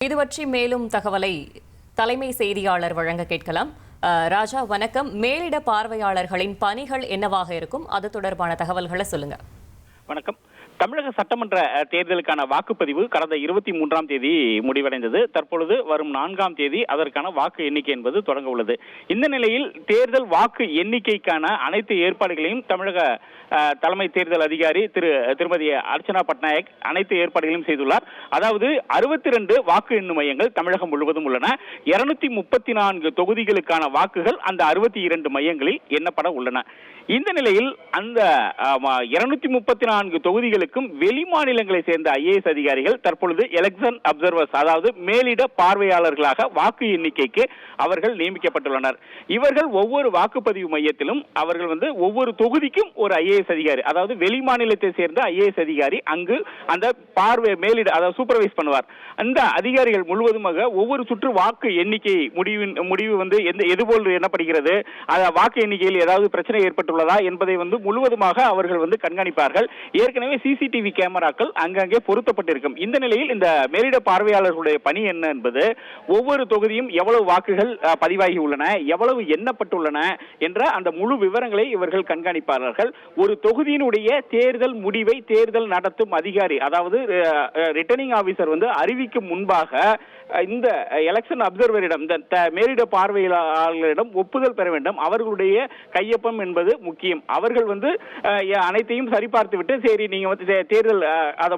இது பற்றி மேலும் தகவலை தலைமை செய்தியாளர் வழங்க கேட்கலாம். ராஜா வணக்கம். மேலிட பார்வையாளர்களின் பணிகள் என்னவாக இருக்கும், அது தொடர்பான தகவல்களை சொல்லுங்க. வணக்கம். தமிழக சட்டமன்ற தேர்தலுக்கான வாக்குப்பதிவு கடந்த 23ஆம் தேதி முடிவடைந்தது. தற்பொழுது வரும் 4ஆம் தேதி அதற்கான வாக்கு எண்ணிக்கை என்பது தொடங்க உள்ளது. இந்த நிலையில் தேர்தல் வாக்கு எண்ணிக்கைக்கான அனைத்து ஏற்பாடுகளையும் தமிழக தலைமை தேர்தல் அதிகாரி திருமதி அர்ச்சனா பட்நாயக் அனைத்து ஏற்பாடுகளையும் செய்துள்ளார். அதாவது 62 வாக்கு எண்ணும் மையங்கள் தமிழகம் முழுவதும் உள்ளன. 234 தொகுதிகளுக்கான வாக்குகள் அந்த 62 மையங்களில் எண்ணப்பட உள்ளன. இந்த நிலையில் அந்த 234 தொகுதிகளுக்கும் வெளி மாநிலங்களை சேர்ந்த IAS அதிகாரிகள் தற்பொழுது எலெக்ஷன் அப்சர்வர்ஸ், அதாவது மேலிட பார்வையாளர்களாக வாக்கு எண்ணிக்கைக்கு அவர்கள் நியமிக்கப்பட்டுள்ளனர். இவர்கள் ஒவ்வொரு வாக்குப்பதிவு மையத்திலும் அவர்கள் ஒவ்வொரு தொகுதிக்கும் ஒரு IAS அதிகாரி, அதாவது வெளி மாநிலத்தை சேர்ந்த IAS அதிகாரி அங்கு அந்த பார்வை மேலிட, அதாவது சூப்பர்வைஸ் பண்ணுவார். அந்த அதிகாரிகள் முழுவதுமாக ஒவ்வொரு சுற்று வாக்கு எண்ணிக்கை முடிவு எதுபோல் எண்ணப்படுகிறது, வாக்கு எண்ணிக்கையில் ஏதாவது பிரச்சனை ஏற்பட்டுள்ளதா என்பதை முழுவதுமாக அவர்கள் கண்காணிப்பார்கள். ஏற்கனவே CCTV கேமராக்கள் அங்கங்கே பொருத்தப்பட்டிருக்கும். இந்த நிலையில் இந்த மேலிட பார்வையாளர்களுடைய பணி என்ன என்பது, ஒவ்வொரு தொகுதியும் எவ்வளவு வாக்குகள் பதிவாகி உள்ளன, எவ்வளவு எண்ணப்பட்டுள்ளன என்ற அந்த முழு விவரங்களை இவர்கள் கண்காணிப்பார்கள். ஒரு தொகுதியினுடைய தேர்தல் முடிவை தேர்தல் நடத்தும் அதிகாரி, அதாவது ரிட்டர்னிங் ஆபீசர் அறிவிக்கும் முன்பாக இந்த எலெக்ஷன் அப்சர்வரிடம், இந்த மேலிட பார்வையாளர்களிடம் ஒப்புதல் பெற வேண்டும். அவர்களுடைய கையொப்பம் என்பது முக்கியம். அவர்கள் அனைத்தையும் சரிபார்த்து விட்டு சரி நீங்க தேர்தல்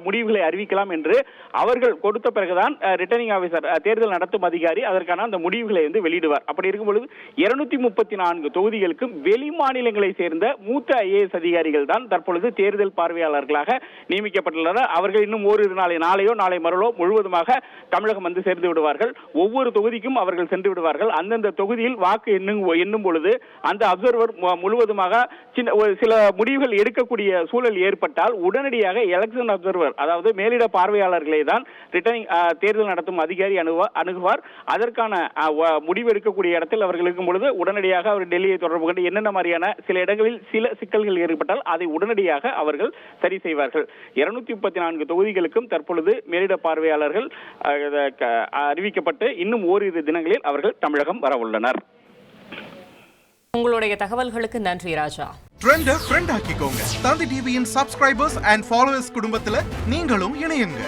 முடிவுகளை அறிவிக்கலாம் என்று அவர்கள் கொடுத்த பிறகுதான் ரிட்டர்னிங் ஆபீசர், தேர்தல் நடத்தும் அதிகாரி அதற்கான அந்த முடிவுகளை வெளியிடுவார். அப்படி இருக்கும் பொழுது 234 தொகுதிகளுக்கும் வெளி மாநிலங்களை சேர்ந்த மூத்த IAS அதிகாரிகள் தான் தற்பொழுது தேர்தல் பார்வையாளர்களாக நியமிக்கப்பட்டுள்ளனர். அவர்கள் இன்னும் ஓரிரு நாளையோ நாளை மறுநாளோ முழுவதுமாக தமிழகம் சேர்ந்து விடுவார்கள். ஒவ்வொரு தொகுதிக்கும் அவர்கள் சென்று விடுவார்கள். அந்தந்த தொகுதியில் வாக்கு எண்ணும் பொழுது அந்த அப்சர்வர் முழுவதுமாக சில முடிவுகள் எடுக்கக்கூடிய சூழல் ஏற்பட்டால் உடனடியாக எலெக்ஷன் அப்சர்வர், அதாவது மேலிட பார்வையாளர்களை தான் ரிட்டர்னிங் தேர்தல் நடத்தும் அதிகாரி அணுகுவார். அதற்கான முடிவு எடுக்கக்கூடிய இடத்தில் அவர்கள் இருக்கும் பொழுது உடனடியாக அவர் டெல்லியை தொடர்பு கொண்டு என்னென்ன மாதிரியான சில இடங்களில் சில சிக்கல்கள் ஏற்பட்டால் அதை உடனடியாக அவர்கள் சரி செய்வார்கள். 234 தொகுதிகளுக்கும் தற்பொழுது மேலிட பார்வையாளர்கள் அறிவிக்கப்பட்டு இன்னும் ஓரிரு தினங்களில் அவர்கள் தமிழகம் வர உள்ளனர். உங்களுடைய தகவல்களுக்கு நன்றி ராஜா. ட்ரெண்ட ஃப்ரெண்ட் ஆக்கிக்கோங்க. தந்தி டிவியின் சப்ஸ்கிரைபர்ஸ் அண்ட் ஃபாலோவர்ஸ் குடும்பத்துல நீங்களும் இணையுங்க.